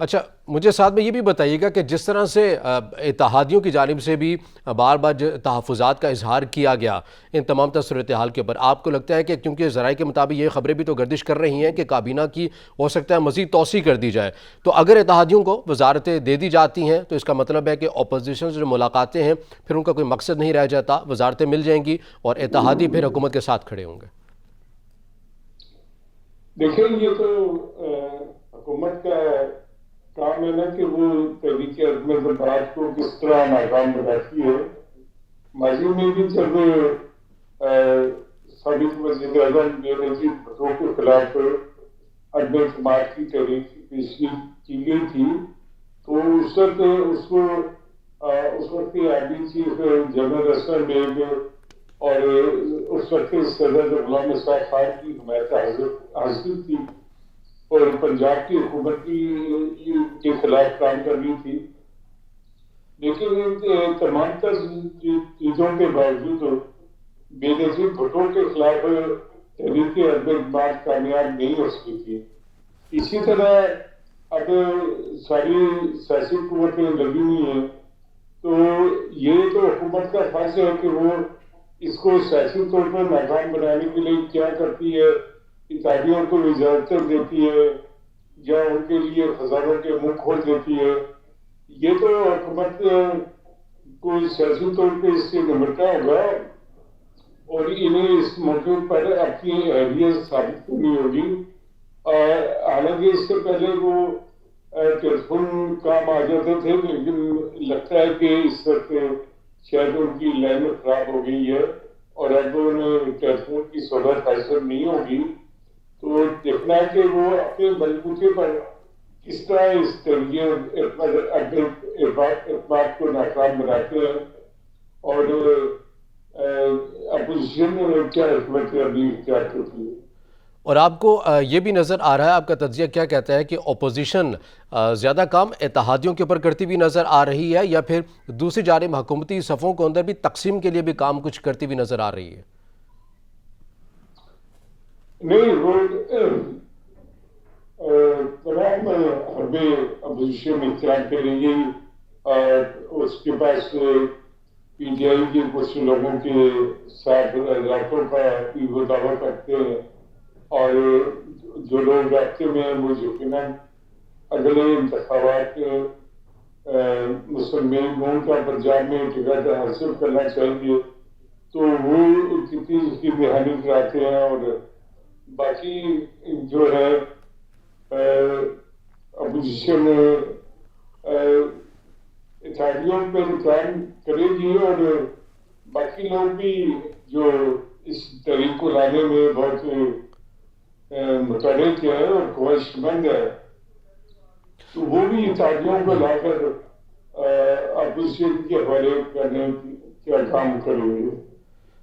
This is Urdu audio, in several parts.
اچھا مجھے ساتھ میں یہ بھی بتائیے گا کہ جس طرح سے اتحادیوں کی جانب سے بھی بار بار تحفظات کا اظہار کیا گیا ان تمام صورتحال کے اوپر، آپ کو لگتا ہے کہ کیونکہ ذرائع کے مطابق یہ خبریں بھی تو گردش کر رہی ہیں کہ کابینہ کی ہو سکتا ہے مزید توسیع کر دی جائے، تو اگر اتحادیوں کو وزارتیں دے دی جاتی ہیں تو اس کا مطلب ہے کہ اپوزیشن سے جو ملاقاتیں ہیں پھر ان کا کوئی مقصد نہیں رہ جاتا، وزارتیں مل جائیں گی اور اتحادی پھر حکومت کے ساتھ کھڑے ہوں گے؟ دیکھیں یہ تو حکومت کا کام ہے نا کہ وہ تحریک عدم البراعت کو کس طرح ناکام بناتی ہے. ماضی میں بھی جب سابق وزیر اعظم بے نظیر بھٹو کے خلاف عدم اعتماد کی تحریک پیش کی گئی تھی تو اس وقت اس وقت کی army chief general Aslam Baig اور اس وقت صدر غلام اسحاق خان کی حمایت حاصل تھی اور پنجاب کی حکومت کے خلاف کام کرنی تھی. لیکن ان تمام تر چیزوں کے باوجود بے نظیر بھٹو کے خلاف تحریک عدم اعتماد کامیاب نہیں ہو سکی تھی. اسی طرح اب ساری سیاسی قوتیں لگی ہوئی ہیں تو یہ تو حکومت کا فرض ہے کہ وہ اس کو سیاسی طور پر ناکام بنانے کے لیے کیا کرتی ہے، اتحادیوں کو اجازتیں دیتی ہے یا ان کے لیے خزانوں کے منہ کھول دیتی ہے. یہ تو حکومت کو سیاسی طور پہ اس سے نمٹنا ہوگا اور انہیں اس موقع پر اپنی اہلیت ثابت کرنی ہوگی. حالانکہ اس سے پہلے وہ ٹیلیفون کام آ جاتے تھے لیکن لگتا ہے کہ اس وقت شاید ان کی لائن خراب ہو گئی ہے اور اب انہیں ٹیلیفون کی سہولت حاصل نہیں ہوگی. تو دیکھنا ہے کہ وہ اپنے بلبوتے پر کس طرح اس تحریک اعتماد کو ناکام بناتے ہیں اور اپوزیشن کیا حکمت عملی اختیار کرتی ہے. اور آپ کو یہ بھی نظر آ رہا ہے، آپ کا تجزیہ کیا کہتا ہے کہ اپوزیشن زیادہ کام اتحادیوں کے اوپر کرتی ہوئی نظر آ رہی ہے یا پھر دوسری جانب حکومتی صفوں کے اندر بھی تقسیم کے لیے بھی کام کچھ کرتی ہوئی نظر آ رہی ہے؟ نہیں، وہ تمام حربے اپوزیشن اختیار کریں گی اور اس کے پاس پی ٹی آئی کے کچھ لوگوں کے ساتھ رابطوں کا بھی وہ دعویٰ کرتے ہیں اور جو لوگ رابطے میں ہیں وہ یقیناً اگلے انتخابات مسلم لیگ کا پنجاب میں ٹکٹ حاصل کرنا چاہیے تو وہ کتنی اس کی بحالی کراتے ہیں اور باقی جو ہے اپوزیشن اتحادیوں پہ کام کرے گی اور باقی لوگ بھی جو اس تحریک کو لانے میں بہت متحرک ہے اور خواہش مند ہے تو وہ بھی اتحادیوں کو لا کر اپوزیشن کے حوالے کرنے کا کام کریں گے.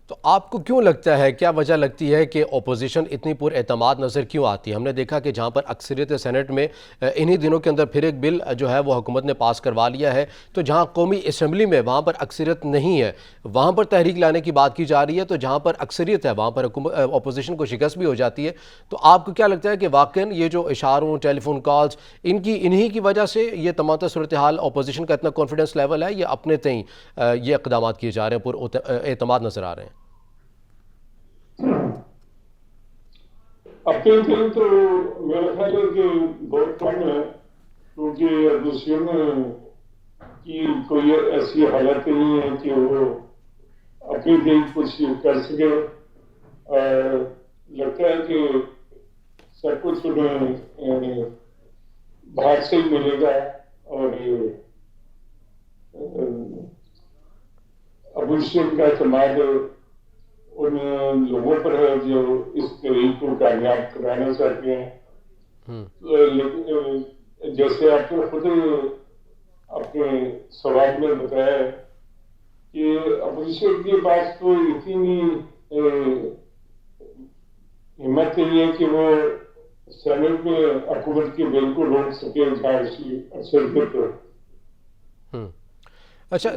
تو آپ کو کیوں لگتا ہے، کیا وجہ لگتی ہے کہ اپوزیشن اتنی پر اعتماد نظر کیوں آتی ہے؟ ہم نے دیکھا کہ جہاں پر اکثریت سینٹ میں انہی دنوں کے اندر پھر ایک بل جو ہے وہ حکومت نے پاس کروا لیا ہے، تو جہاں قومی اسمبلی میں وہاں پر اکثریت نہیں ہے وہاں پر تحریک لانے کی بات کی جا رہی ہے، تو جہاں پر اکثریت ہے وہاں پر اپوزیشن کو شکست بھی ہو جاتی ہے. تو آپ کو کیا لگتا ہے کہ واقعاً یہ جو اشاروں، ٹیلی فون کالز، انہی کی وجہ سے یہ تمام صورتحال اپوزیشن کا اتنا کانفیڈنس لیول ہے یا اپنے تئیں یہ اقدامات کیے جا رہے ہیں پر اعتماد نظر آ رہے ہیں؟ اپنے دل تو میرا خیال ہے کہ بہت کم ہے کیونکہ اپوزیشن کی کوئی ایسی حالت نہیں ہے کہ وہ اپنے دل کچھ کر سکے. لگتا ہے کہ سب کچھ انہیں باہر سے ہی ملے گا اور اپوزیشن کا اعتماد ان لوگوں پر ہے جو اس تحریک کو کامیاب کرانا چاہتے ہیں. لیکن جیسے آپ نے خود اپنے سوال میں بتایا کہ اپوزیشن کے پاس تو اتنی ہمت نہیں ہے کہ وہ سینٹ میں حکومت کے بل کو روک سکے جہاں اس کی اکثریت ہے. اچھا،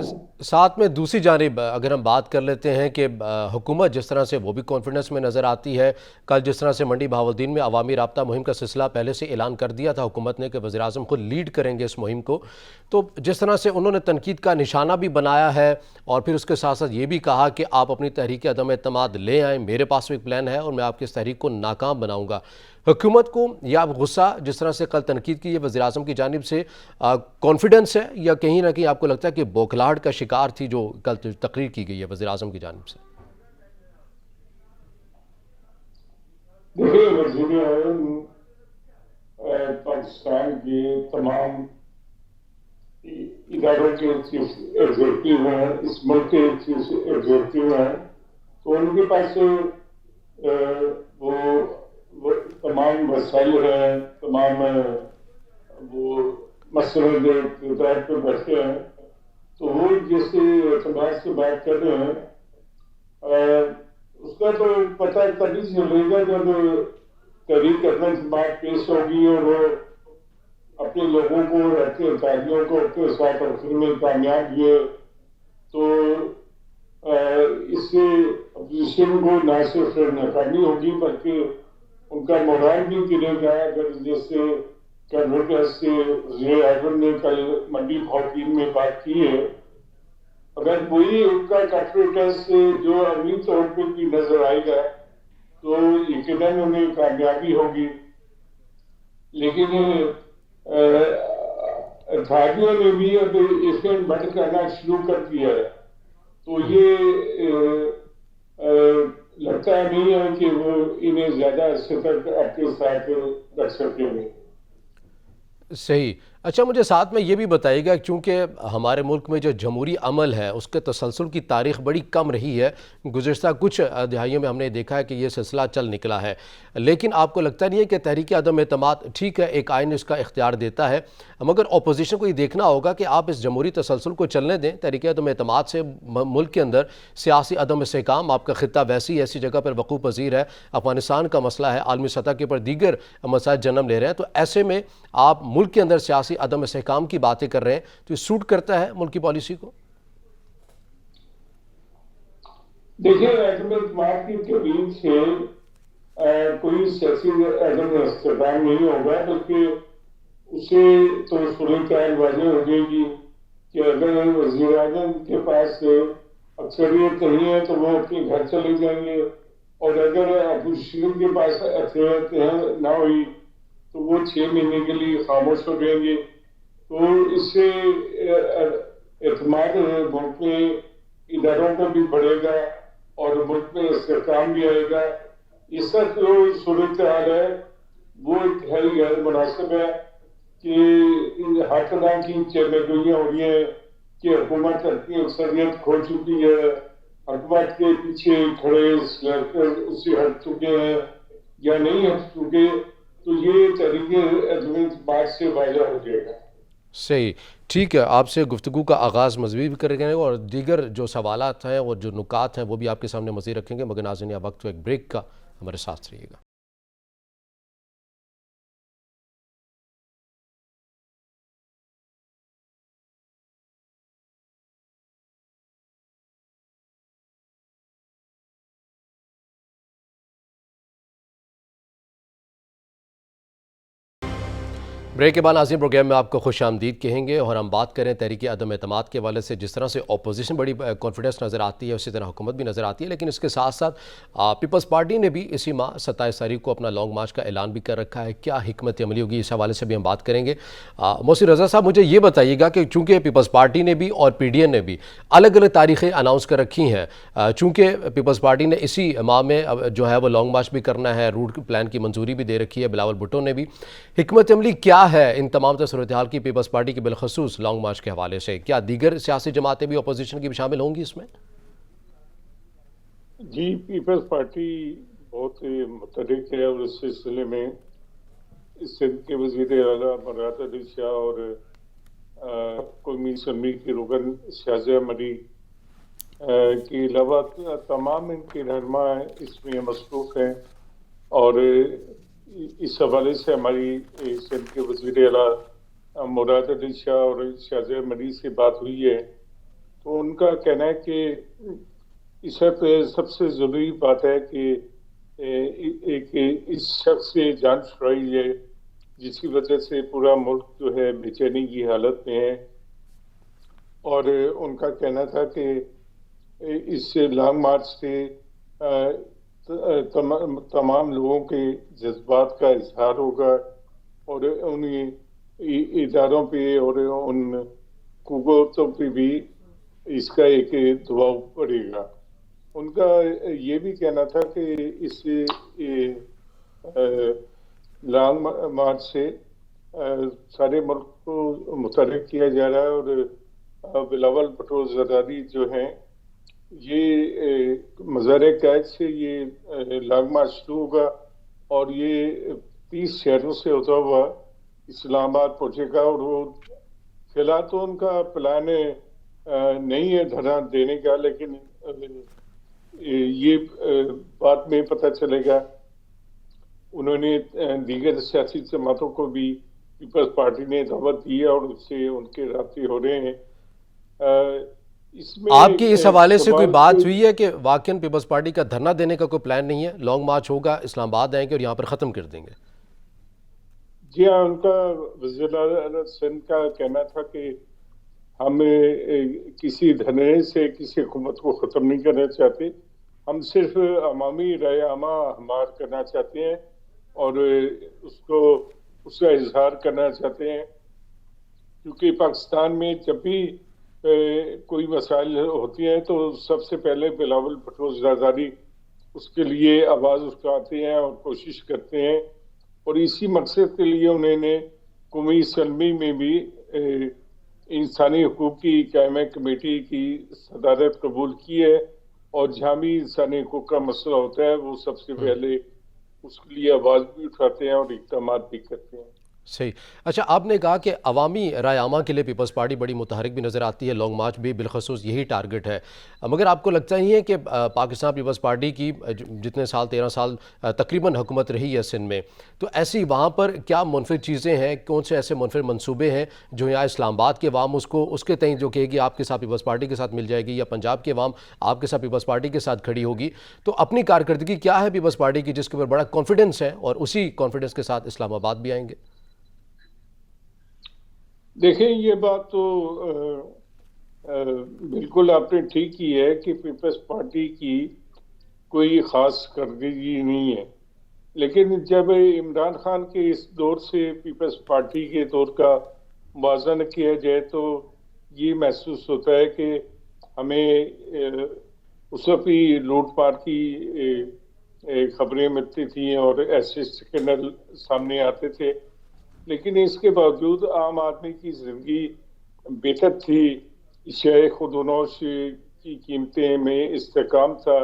ساتھ میں دوسری جانب اگر ہم بات کر لیتے ہیں کہ حکومت جس طرح سے وہ بھی کانفیڈنس میں نظر آتی ہے، کل جس طرح سے منڈی بہاولدین میں عوامی رابطہ مہم کا سلسلہ پہلے سے اعلان کر دیا تھا حکومت نے کہ وزیراعظم خود لیڈ کریں گے اس مہم کو، تو جس طرح سے انہوں نے تنقید کا نشانہ بھی بنایا ہے اور پھر اس کے ساتھ ساتھ یہ بھی کہا کہ آپ اپنی تحریک عدم اعتماد لے آئیں، میرے پاس بھی ایک پلان ہے اور میں آپ کی اس تحریک کو ناکام بناؤں گا، حکومت کو یا غصہ جس طرح سے کل تنقید کی ہے وزیراعظم کی جانب سے کانفیڈنس ہے یا کہیں نہ کہیں آپ کو لگتا ہے کہ بوکھلاہٹ کا شکار تھی جو کل تقریر کی گئی ہے وزیراعظم کی جانب سے؟ دیکھیے وزیر اعظم پاکستان کے تمام اداروں کے چیف ایگزیکٹو ہیں، اس ملک کے چیف ایگزیکٹو ہیں، تو ان کے پاس وہ تمام وسائل ہیں، تمام وہ مسئلے کردار پہ بیٹھے ہیں، تو وہ جیسے اعتماد سے بات کر رہے ہیں اس کا تو پتہ تبھی چلے گا جب تحریک عدم اعتماد پیش ہوگی اور وہ اپنے لوگوں کو اور اپنے اتحادیوں کو اپنے ساتھ رکھنے میں کامیاب ہوئے تو اس سے اپوزیشن کو نہ صرف ناکامی ہوگی بلکہ ان کا مورال بھی گرے گا۔ اگر جیسے کانفیڈنس سے وزیر اعظم نے کل منڈی بہاولدین میں بات کی ہے، اگر وہی ان کا کانفیڈنس جو عملی طور پہ بھی نظر آئے گا تو یقیناً انہیں کامیابی ہوگی، لیکن اتحادیوں نے بھی اب اس میں بڑھ کرنا شروع کر دیا ہے، تو یہ لگتا نہیں ہے کہ وہ انہیں زیادہ عرصے تک اپنے ساتھ رکھ سکیں گے۔ صحیح۔ اچھا، مجھے ساتھ میں یہ بھی بتائیے گا چونکہ ہمارے ملک میں جو جمہوری عمل ہے اس کے تسلسل کی تاریخ بڑی کم رہی ہے، گزشتہ کچھ دہائیوں میں ہم نے دیکھا ہے کہ یہ سلسلہ چل نکلا ہے، لیکن آپ کو لگتا نہیں ہے کہ تحریک عدم اعتماد ٹھیک ہے ایک آئین اس کا اختیار دیتا ہے، مگر اپوزیشن کو یہ دیکھنا ہوگا کہ آپ اس جمہوری تسلسل کو چلنے دیں؟ تحریک عدم اعتماد سے ملک کے اندر سیاسی عدم استحکام، آپ کا خطہ ایسی جگہ پر وقوع پذیر ہے، افغانستان کا مسئلہ ہے، عالمی سطح کے اوپر دیگر مسائل جنم لے رہے ہیں، تو ایسے میں آپ ملک کے اندر سیاسی عدم استحکام کی باتیں کر رہے ہیں تو یہ سوٹ کرتا ہے ملک کی پالیسی کو؟ دیکھیں عدم اعتماد کی تحریک سے کوئی سیاسی عدم استحکام نہیں ہوگا، بلکہ اسے تو صورتحال واضح ہو جائے گی کہ اگر وزیر اعظم کے پاس اکثریت نہیں ہے تو وہ اپنے گھر چلے جائیں گے، اور اگر اپوزیشن کے پاس اکثریت نہ ہوئی تو وہ 6 مہینے کے لیے خاموش ہو جائیں گے، تو اس سے اعتماد ملک میں اداروں کو بھی بڑھے گا اور ملک میں استحکام بھی آئے گا۔ اس کا جو صورتحال ہے وہ انتہائی غیر مناسب ہے کہ ہر طرح کی چہرے ہو رہی ہیں کہ حکومت اپنی اکثریت کھو چکی ہے، حکومت کے پیچھے کھڑے اس سے ہٹ چکے ہیں یا نہیں ہٹ چکے، تو یہ تحریک عدم اعتماد سے واضح ہو جائے گا۔ صحیح، ٹھیک ہے، آپ سے گفتگو کا آغاز مزید بھی کریں گے اور دیگر جو سوالات ہیں اور جو نکات ہیں وہ بھی آپ کے سامنے مزید رکھیں گے، مگر ناظرین اب وقت ایک بریک کا، ہمارے ساتھ رہیے گا۔ بریک کے بعد ناظرین پروگرام میں آپ کو خوش آمدید کہیں گے اور ہم بات کریں تحریک عدم اعتماد کے حوالے سے۔ جس طرح سے اپوزیشن بڑی کانفیڈنس نظر آتی ہے اسی طرح حکومت بھی نظر آتی ہے، لیکن اس کے ساتھ ساتھ پیپلز پارٹی نے بھی اسی ماہ 27 تاریخ کو اپنا لانگ مارچ کا اعلان بھی کر رکھا ہے۔ کیا حکمت عملی ہوگی، اس حوالے سے بھی ہم بات کریں گے۔ محسن رضا صاحب، مجھے یہ بتائیے گا کہ چونکہ پیپلز پارٹی نے بھی اور پی ڈی این نے بھی الگ الگ تاریخیں اناؤنس کر رکھی ہیں، چونکہ پیپلز پارٹی نے اسی ماہ میں جو ہے وہ لانگ مارچ بھی کرنا ہے، روٹ پلان کی منظوری بھی دے رکھی ہے، بلاول بھٹو نے بھی، حکمت عملی کیا ہے ان تمام صورتحال کی پیپلز پارٹی کی بالخصوص لانگ مارچ کے حوالے سے؟ کیا دیگر سیاسی جماعتیں بھی اپوزیشن کی بھی شامل ہوں گی اس میں؟ جی، پیپلز پارٹی بہت متحرک ہے اور اس سلسلے میں سندھ کے وزیر اعلیٰ مراد علی شاہ اور قومی اسمبلی کے رکن شازیہ مری کے علاوہ تمام ان کے رہنما اس میں مصروف ہیں، اور اس حوالے سے ہماری سندھ کے وزیر اعلیٰ مراد علی شاہ اور شازیہ مری سے بات ہوئی ہے تو ان کا کہنا ہے کہ اس وقت سب سے ضروری بات ہے کہ ایک اس شخص سے جان چھڑائی جائے جس کی وجہ سے پورا ملک جو ہے بے چینی کی حالت میں ہے. اور ان کا کہنا تھا کہ اس لانگ مارچ سے تمام لوگوں کے جذبات کا اظہار ہوگا اور انہیں اداروں پہ اور ان قوتوں پہ بھی اس کا ایک دباؤ پڑے گا. ان کا یہ بھی کہنا تھا کہ اس لانگ مارچ سے سارے ملک کو متحرک کیا جا رہا ہے اور بلاول بھٹو زرداری جو ہیں یہ مزار قائد سے یہ لانگ مارچ شروع ہوگا اور یہ 30 شہروں سے ہوتا ہوا اسلام آباد پہنچے گا. اور وہ فی الحال تو ان کا پلان نہیں ہے دھرنا دینے کا، لیکن یہ بعد میں پتہ چلے گا. انہوں نے دیگر سیاسی جماعتوں کو بھی پیپلز پارٹی نے دعوت دی ہے اور اس سے ان کے رابطے ہو رہے ہیں. اس میں آپ کی اس حوالے سے کوئی سوال بات ہوئی ہے کہ واقعاً پیپلز پارٹی کا دھرنا دینے کا کوئی پلان نہیں ہے؟ لانگ مارچ ہوگا، اسلام آباد آئیں گے اور یہاں پر ختم کر دیں گے؟ جی ہاں، ان کا وزیر اعلیٰ سندھ کا کہنا تھا کہ ہم کسی دھرنے سے کسی حکومت کو ختم نہیں کرنا چاہتے، ہم صرف عوامی رائے عامہ ہمار کرنا چاہتے ہیں اور اس کا اظہار کرنا چاہتے ہیں. کیونکہ پاکستان میں جب بھی کوئی مسائل ہوتی ہیں تو سب سے پہلے بلاول بھٹو زرداری اس کے لیے آواز اٹھاتے ہیں اور کوشش کرتے ہیں. اور اسی مقصد کے لیے انہوں نے قومی اسمبلی میں بھی انسانی حقوق کی قائمہ کمیٹی کی صدارت قبول کی ہے، اور جہاں بھی انسانی حقوق کا مسئلہ ہوتا ہے وہ سب سے پہلے اس کے لیے آواز بھی اٹھاتے ہیں اور اقدامات بھی کرتے ہیں. صحیح. اچھا، آپ نے کہا کہ عوامی رائے عامہ کے لیے پیپلز پارٹی بڑی متحرک بھی نظر آتی ہے، لانگ مارچ بھی بالخصوص یہی ٹارگٹ ہے، مگر آپ کو لگتا ہی ہے کہ پاکستان پیپلز پارٹی کی جتنے سال 13 سال تقریباً حکومت رہی ہے سندھ میں، تو ایسی وہاں پر کیا منفرد چیزیں ہیں، کون سے ایسے منفرد منصوبے ہیں جو یہاں اسلام آباد کے عوام اس کے تئیں جو کہے گی آپ کے ساتھ پیپلز پارٹی کے ساتھ مل جائے گی، یا پنجاب کے عوام آپ کے ساتھ پیپلز پارٹی کے ساتھ کھڑی ہوگی؟ تو اپنی کارکردگی کیا ہے پیپلز پارٹی کی جس کے اوپر بڑا کانفیڈنس ہے اور اسی کانفیڈنس کے ساتھ اسلام آباد بھی آئیں گے؟ دیکھیں، یہ بات تو بالکل آپ نے ٹھیک کی ہے کہ پیپلز پارٹی کی کوئی خاص کارکردگی نہیں ہے، لیکن جب عمران خان کے اس دور سے پیپلز پارٹی کے دور کا موازنہ کیا جائے تو یہ محسوس ہوتا ہے کہ ہمیں اس وقت بھی لوٹ پاٹ کی خبریں ملتی تھیں اور ایسے اسکینڈل سامنے آتے تھے، لیکن اس کے باوجود عام آدمی کی زندگی بہتر تھی. اشیاء خود و نوش کی قیمتیں میں استحکام تھا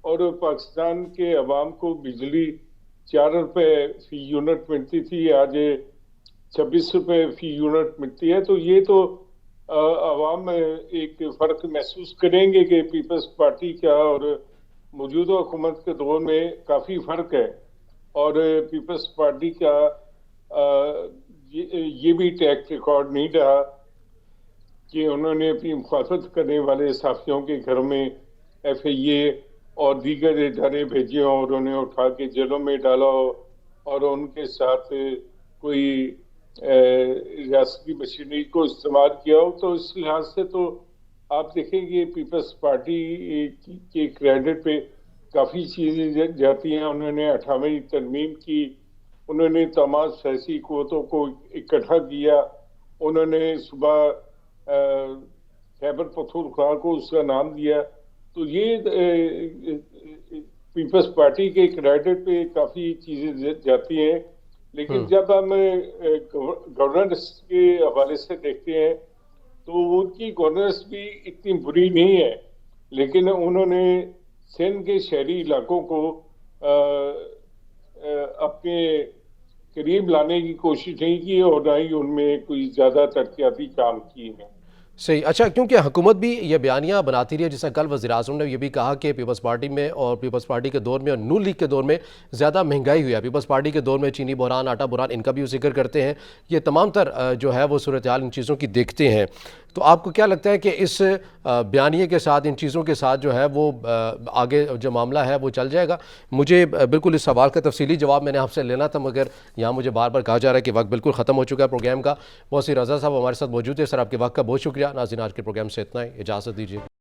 اور پاکستان کے عوام کو بجلی 4 روپے فی یونٹ ملتی تھی، آج 26 روپے فی یونٹ ملتی ہے. تو یہ تو عوام ایک فرق محسوس کریں گے کہ پیپلز پارٹی کا اور موجودہ حکومت کے دور میں کافی فرق ہے. اور پیپلز پارٹی کا یہ بھی ٹریک ریکارڈ نہیں رہا کہ انہوں نے اپنی مخالفت کرنے والے صحافیوں کے گھروں میں ایف آئی اے اور دیگر ادارے بھیجے ہوں اور انہیں اٹھا کے جیلوں میں ڈالا ہو اور ان کے ساتھ کوئی ریاستی مشینری کو استعمال کیا ہو. تو اس لحاظ سے تو آپ دیکھیں گے پیپلز پارٹی کے کریڈٹ پہ کافی چیزیں جاتی ہیں. انہوں نے 58ویں ترمیم کی، انہوں نے تمام سیاسی قوتوں کو اکٹھا کیا، انہوں نے صبح خیبر پختونخوا کو اس کا نام دیا. تو یہ پیپلز پارٹی کے کریڈٹ پہ کافی چیزیں جاتی ہیں. لیکن جب ہم گورننس کے حوالے سے دیکھتے ہیں تو ان کی گورننس بھی اتنی بری نہیں ہے، لیکن انہوں نے سندھ کے شہری علاقوں کو اپنے قریب لانے کی کوشش نہیں کی اور نہ ہی ان میں کوئی زیادہ ترقیاتی کام کیے ہیں. صحیح. اچھا، کیونکہ حکومت بھی یہ بیانیہ بناتی رہی ہے، جیسا کل وزیر اعظم نے یہ بھی کہا کہ پیپلز پارٹی میں اور پیپلز پارٹی کے دور میں اور نون لیگ کے دور میں زیادہ مہنگائی ہوئی ہے. پیپلز پارٹی کے دور میں چینی بحران، آٹا بحران، ان کا بھی وہ ذکر کرتے ہیں. یہ تمام تر جو ہے وہ صورتحال ان چیزوں کی دیکھتے ہیں. تو آپ کو کیا لگتا ہے کہ اس بیانیے کے ساتھ، ان چیزوں کے ساتھ جو ہے وہ آگے جو معاملہ ہے وہ چل جائے گا؟ مجھے بالکل اس سوال کا تفصیلی جواب میں نے آپ سے لینا تھا، مگر یہاں مجھے بار بار کہا جا رہا ہے کہ وقت بالکل ختم ہو چکا ہے پروگرام کا. محسن رضا صاحب ہمارے ساتھ موجود ہے. سر، آپ کے وقت کا بہت شکریہ. ناظرین، آج کے پروگرام سے اتنا ہی. اجازت دیجیے.